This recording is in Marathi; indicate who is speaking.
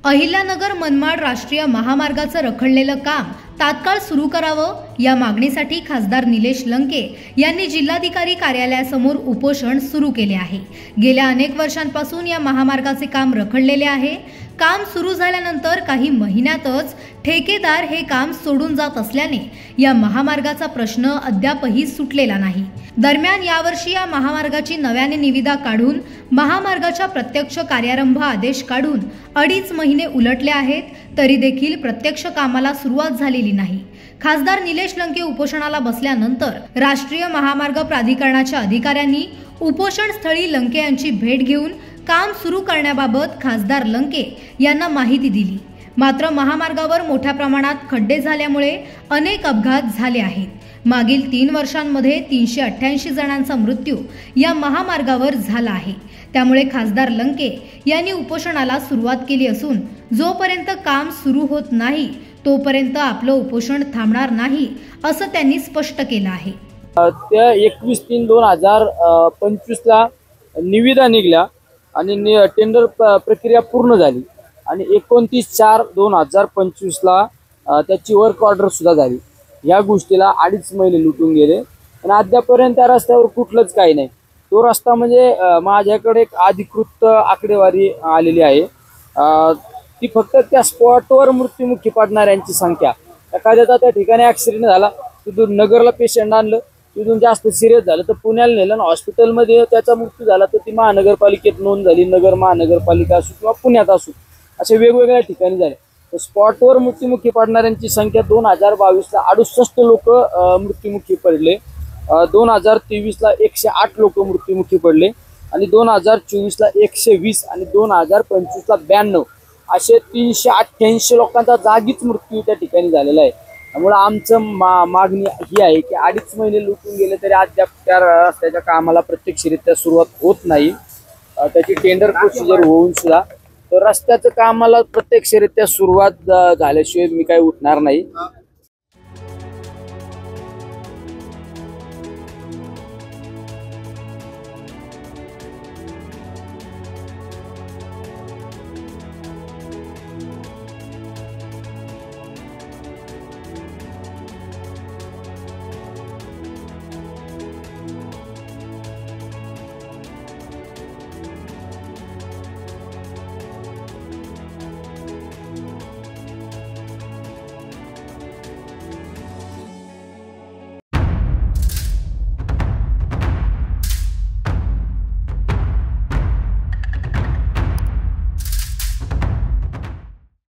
Speaker 1: अहिल्यानगर मनमाड राष्ट्रीय महामार्गाचं रखडलेलं काम तात्काळ सुरू करावं या मागणीसाठी खासदार निलेश लंके यांनी जिल्हाधिकारी कार्यालयासमोर उपोषण सुरू केले आहे। गेल्या अनेक वर्षांपासून या महामार्गाचे काम रखडलेले आहे। काम सुरू झाल्यानंतर काही महिन्यातच ठेकेदार हे काम सोडून जात असल्याने या महामार्गाचा प्रश्न अद्यापही सुटलेला नाही। दरम्यान यावर्षी या महामार्गाची नव्याने निविदा काढून महामार्गाच्या प्रत्यक्ष कार्यारंभ आदेश काढून 2.5 महिने उलटले आहेत, तरी देखील प्रत्यक्ष कामाला सुरुवात झालेली नाही। खासदार निलेश लंके उपोषणाला बसल्यानंतर राष्ट्रीय महामार्ग प्राधिकरणाच्या अधिकाऱ्यांनी उपोषण स्थळी लंके यांची भेट घेऊन काम सुरू करण्याबाबत खासदार लंके यांना माहिती दिली। मात्र महामार्गावर मोठ्या प्रमाणात खड्डे झाल्यामुळे अनेक अपघात झाले आहेत। मागील 3 वर्षांमध्ये 388 जणांचा मृत्यू या महामार्गावर झाला आहे। त्यामुळे खासदार लंके यांनी उपोषणाला सुरुवात केली असून जोपर्यंत काम सुरू होत नाही तोपर्यंत आपलं उपोषण थांबणार नाही असं त्यांनी स्पष्ट केलं आहे।
Speaker 2: त्या 21/3/2025 ला निविदा निघल्या आणि टेंडर प्रक्रिया पूर्ण झाली आणि 29/4/2025 ला त्याची वर्क ऑर्डर सुद्धा झाली। या गोष्टीला 2.5 महिने लुटून गेले आणि अद्यापर्यंत त्या रस्त्यावर कुठलंच काही नाही। तो रस्ता म्हणजे माझ्याकडे एक अधिकृत आकडेवारी आलेली आहे, ती फक्त त्या स्पॉटवर मृत्युमुखी पडणाऱ्यांची संख्या। एखाद्याचा त्या ठिकाणी ऍक्सिडेंट झाला, तिथून नगरला पेशंट आणलं, तिथून जास्त सिरियस झालं तर पुण्याला नेलं, हॉस्पिटलमध्ये त्याचा मृत्यू झाला तर ती महानगरपालिकेत नोंद झाली, नगर महानगरपालिका असो किंवा पुण्यात असो, अशा वेगवेगळ्या ठिकाणी झाले। तर स्पॉटवर मृत्युमुखी पडणाऱ्यांची संख्या 2022 ला 68 लोक मृत्युमुखी पडले, 2023 ला 108 लोक मृत्युमुखी पडले आणि 2024 ला 120 आणि 2025 ला 92 असे 388 लोकांचा जागीच मृत्यू त्या ठिकाणी झालेला आहे। त्यामुळे आमचं मागणी ही आहे की 2.5 महिने लुटून गेले तरी अद्याप त्या रस्त्याच्या कामाला प्रत्यक्षरित्या सुरुवात होत नाही। त्याची टेंडर प्रोसिजर होऊन सुद्धा तर रस्त्याच्या कामाला प्रत्यक्षरित्या सुरुवात झाल्याशिवाय मी काही उठणार नाही।